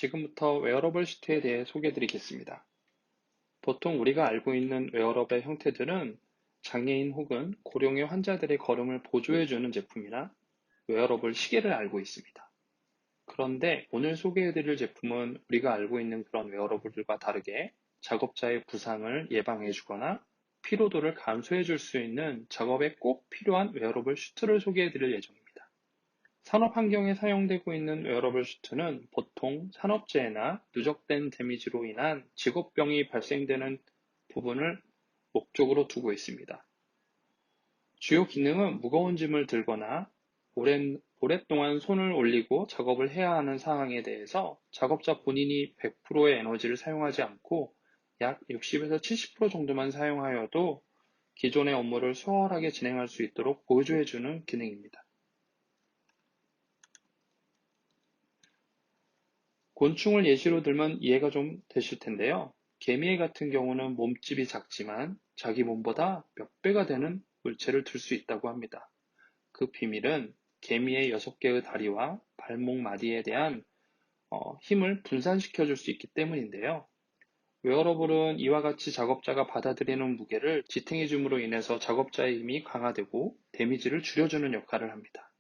지금부터 웨어러블 슈트에 대해 소개해 드리겠습니다. 보통 우리가 알고 있는 웨어러블의 형태들은 장애인 혹은 고령의 환자들의 걸음을 보조해 주는 제품이나 웨어러블 시계를 알고 있습니다. 그런데 오늘 소개해 드릴 제품은 우리가 알고 있는 그런 웨어러블들과 다르게 작업자의 부상을 예방해 주거나 피로도를 감소해 줄 수 있는 작업에 꼭 필요한 웨어러블 슈트를 소개해 드릴 예정입니다. 산업 환경에 사용되고 있는 웨어러블 슈트는 보통 산업재해나 누적된 데미지로 인한 직업병이 발생되는 부분을 목적으로 두고 있습니다. 주요 기능은 무거운 짐을 들거나 오랫동안 손을 올리고 작업을 해야 하는 상황에 대해서 작업자 본인이 100%의 에너지를 사용하지 않고 약 60에서 70% 정도만 사용하여도 기존의 업무를 수월하게 진행할 수 있도록 보조해주는 기능입니다. 곤충을 예시로 들면 이해가 좀 되실 텐데요. 개미애 같은 경우는 몸집이 작지만 자기 몸보다 몇 배가 되는 물체를 들 수 있다고 합니다. 그 비밀은 개미의 6개의 다리와 발목 마디에 대한 힘을 분산시켜 줄 수 있기 때문인데요. 웨어러블은 이와 같이 작업자가 받아들이는 무게를 지탱해 줌으로 인해서 작업자의 힘이 강화되고 데미지를 줄여주는 역할을 합니다.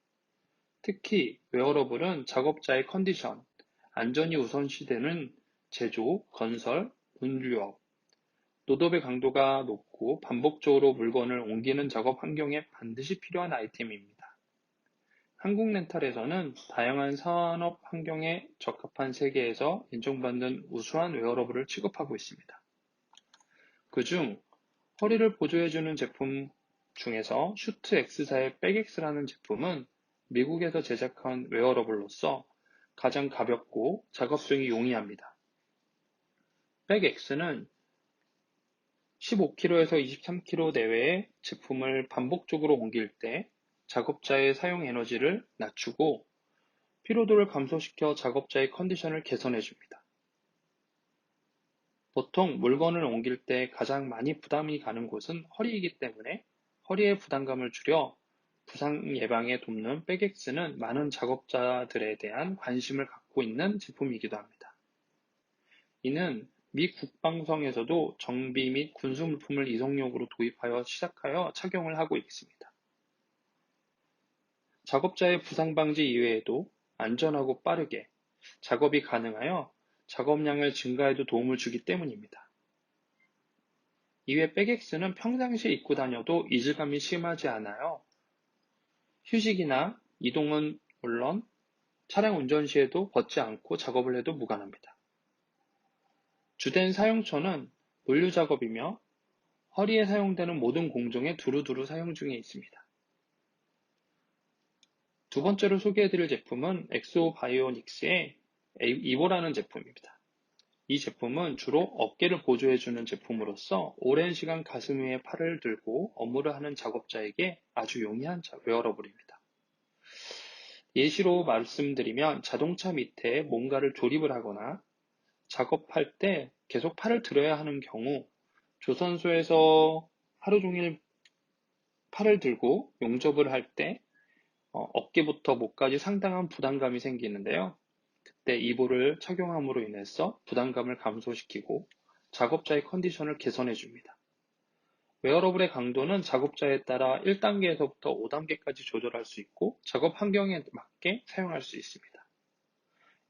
특히 웨어러블은 작업자의 컨디션, 안전이 우선시되는 제조, 건설, 운유업, 노동의 강도가 높고 반복적으로 물건을 옮기는 작업 환경에 반드시 필요한 아이템입니다. 한국렌탈에서는 다양한 산업 환경에 적합한 세계에서 인정받는 우수한 웨어러블을 취급하고 있습니다. 그중 허리를 보조해주는 제품 중에서 슈트 X사의 백X라는 제품은 미국에서 제작한 웨어러블로서 가장 가볍고 작업 중이 용이합니다. 백X는 15kg에서 23kg 내외의 제품을 반복적으로 옮길 때 작업자의 사용 에너지를 낮추고 피로도를 감소시켜 작업자의 컨디션을 개선해 줍니다. 보통 물건을 옮길 때 가장 많이 부담이 가는 곳은 허리이기 때문에 허리의 부담감을 줄여 부상 예방에 돕는 백엑스는 많은 작업자들에 대한 관심을 갖고 있는 제품이기도 합니다. 이는 미 국방성에서도 정비 및 군수물품을 이송용으로 도입하여 시작하여 착용을 하고 있습니다. 작업자의 부상 방지 이외에도 안전하고 빠르게 작업이 가능하여 작업량을 증가에도 도움을 주기 때문입니다. 이외 백엑스는 평상시에 입고 다녀도 이질감이 심하지 않아요. 휴식이나 이동은 물론 차량 운전 시에도 벗지 않고 작업을 해도 무관합니다. 주된 사용처는 물류 작업이며 허리에 사용되는 모든 공정에 두루두루 사용 중에 있습니다. 두 번째로 소개해드릴 제품은 엑소바이오닉스의 이보라는 제품입니다. 이 제품은 주로 어깨를 보조해주는 제품으로서 오랜 시간 가슴 위에 팔을 들고 업무를 하는 작업자에게 아주 용이한 웨어러블입니다. 예시로 말씀드리면 자동차 밑에 뭔가를 조립을 하거나 작업할 때 계속 팔을 들어야 하는 경우 조선소에서 하루 종일 팔을 들고 용접을 할 때 어깨부터 목까지 상당한 부담감이 생기는데요. 그때 이보를 착용함으로 인해서 부담감을 감소시키고 작업자의 컨디션을 개선해 줍니다. 웨어러블의 강도는 작업자에 따라 1단계에서부터 5단계까지 조절할 수 있고 작업 환경에 맞게 사용할 수 있습니다.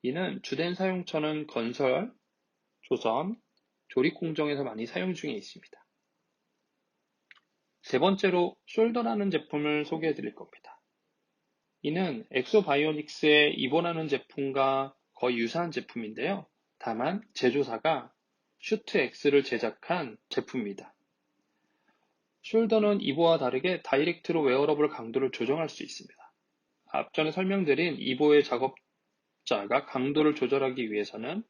이는 주된 사용처는 건설, 조선, 조립 공정에서 많이 사용 중에 있습니다. 세 번째로 숄더라는 제품을 소개해 드릴 겁니다. 이는 엑소바이오닉스의 이보라는 제품과 거의 유사한 제품인데요. 다만 제조사가 슈트 X를 제작한 제품입니다. 숄더는 이보와 다르게 다이렉트로 웨어러블 강도를 조정할 수 있습니다. 앞전에 설명드린 이보의 작업자가 강도를 조절하기 위해서는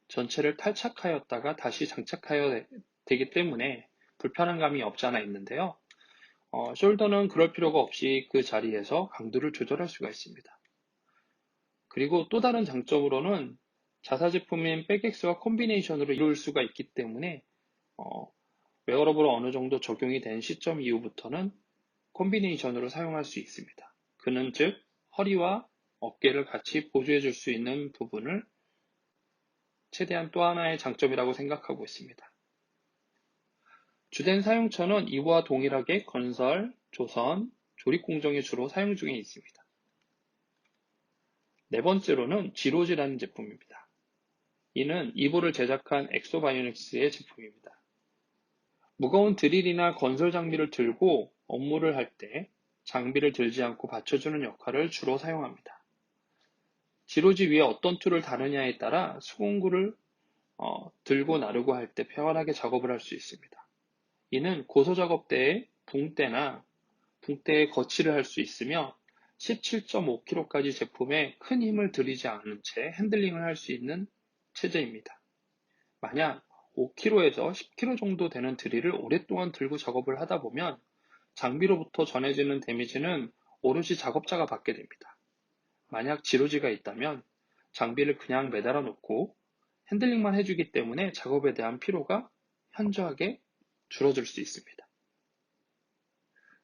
전체를 탈착하였다가 다시 장착하여야 되기 때문에 불편한 감이 없지 않아 있는데요. 숄더는 그럴 필요가 없이 그 자리에서 강도를 조절할 수가 있습니다. 그리고 또 다른 장점으로는 자사 제품인 백엑스와 콤비네이션으로 이룰 수가 있기 때문에 웨어러블로 어느 정도 적용이 된 시점 이후부터는 콤비네이션으로 사용할 수 있습니다. 그는 즉 허리와 어깨를 같이 보조해 줄 수 있는 부분을 최대한 또 하나의 장점이라고 생각하고 있습니다. 주된 사용처는 이와 동일하게 건설, 조선, 조립 공정에 주로 사용 중에 있습니다. 네 번째로는 지로지라는 제품입니다. 이는 이보를 제작한 엑소바이오닉스의 제품입니다. 무거운 드릴이나 건설 장비를 들고 업무를 할 때 장비를 들지 않고 받쳐주는 역할을 주로 사용합니다. 지로지 위에 어떤 툴을 다느냐에 따라 수공구를 들고 나르고 할 때 편하게 작업을 할 수 있습니다. 이는 고소작업대에 붕대에 거치를 할 수 있으며 17.5kg까지 제품에 큰 힘을 들이지 않은 채 핸들링을 할 수 있는 체제입니다. 만약 5kg에서 10kg 정도 되는 드릴을 오랫동안 들고 작업을 하다 보면 장비로부터 전해지는 데미지는 오롯이 작업자가 받게 됩니다. 만약 지로지가 있다면 장비를 그냥 매달아 놓고 핸들링만 해주기 때문에 작업에 대한 피로가 현저하게 줄어들 수 있습니다.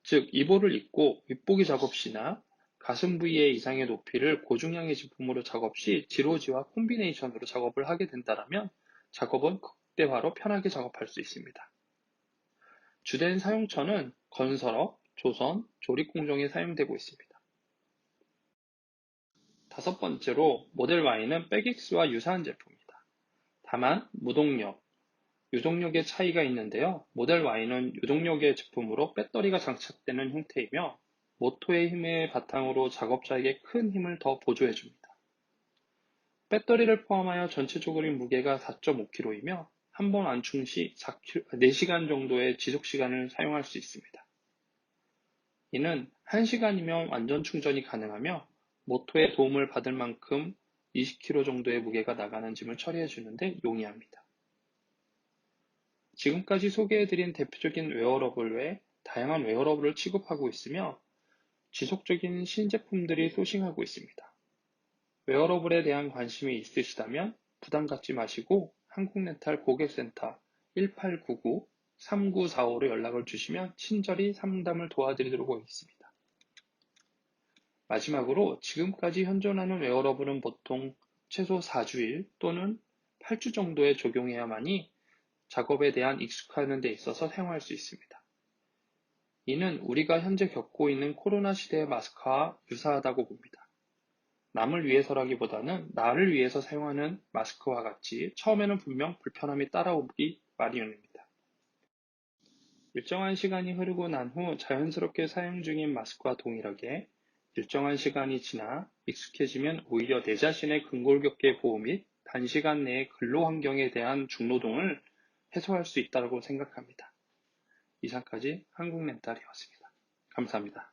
즉, 이보를 입고 윗보기 작업 시나 가슴 부위의 이상의 높이를 고중량의 제품으로 작업 시 지로지와 콤비네이션으로 작업을 하게 된다면 작업은 극대화로 편하게 작업할 수 있습니다. 주된 사용처는 건설업, 조선, 조립 공정에 사용되고 있습니다. 다섯 번째로 모델 Y는 백엑스와 유사한 제품입니다. 다만 무동력, 유동력의 차이가 있는데요. 모델 Y는 유동력의 제품으로 배터리가 장착되는 형태이며 모토의 힘을 바탕으로 작업자에게 큰 힘을 더 보조해줍니다. 배터리를 포함하여 전체적으로 무게가 4.5kg이며 한 번 안충 시 4시간 정도의 지속시간을 사용할 수 있습니다. 이는 1시간이면 완전 충전이 가능하며 모토의 도움을 받을 만큼 20kg 정도의 무게가 나가는 짐을 처리해 주는데 용이합니다. 지금까지 소개해드린 대표적인 웨어러블 외에 다양한 웨어러블을 취급하고 있으며 지속적인 신제품들이 소싱하고 있습니다. 웨어러블에 대한 관심이 있으시다면 부담 갖지 마시고 한국렌탈 고객센터 1899-3945로 연락을 주시면 친절히 상담을 도와드리도록 하겠습니다. 마지막으로 지금까지 현존하는 웨어러블은 보통 최소 4주일 또는 8주 정도에 적용해야만이 작업에 대한 익숙하는 데 있어서 사용할 수 있습니다. 이는 우리가 현재 겪고 있는 코로나 시대의 마스크와 유사하다고 봅니다. 남을 위해서라기보다는 나를 위해서 사용하는 마스크와 같이 처음에는 분명 불편함이 따라오기 마련입니다. 일정한 시간이 흐르고 난 후 자연스럽게 사용 중인 마스크와 동일하게 일정한 시간이 지나 익숙해지면 오히려 내 자신의 근골격계 보호 및 단시간 내의 근로 환경에 대한 중노동을 해소할 수 있다고 생각합니다. 이상까지 한국렌탈이었습니다. 감사합니다.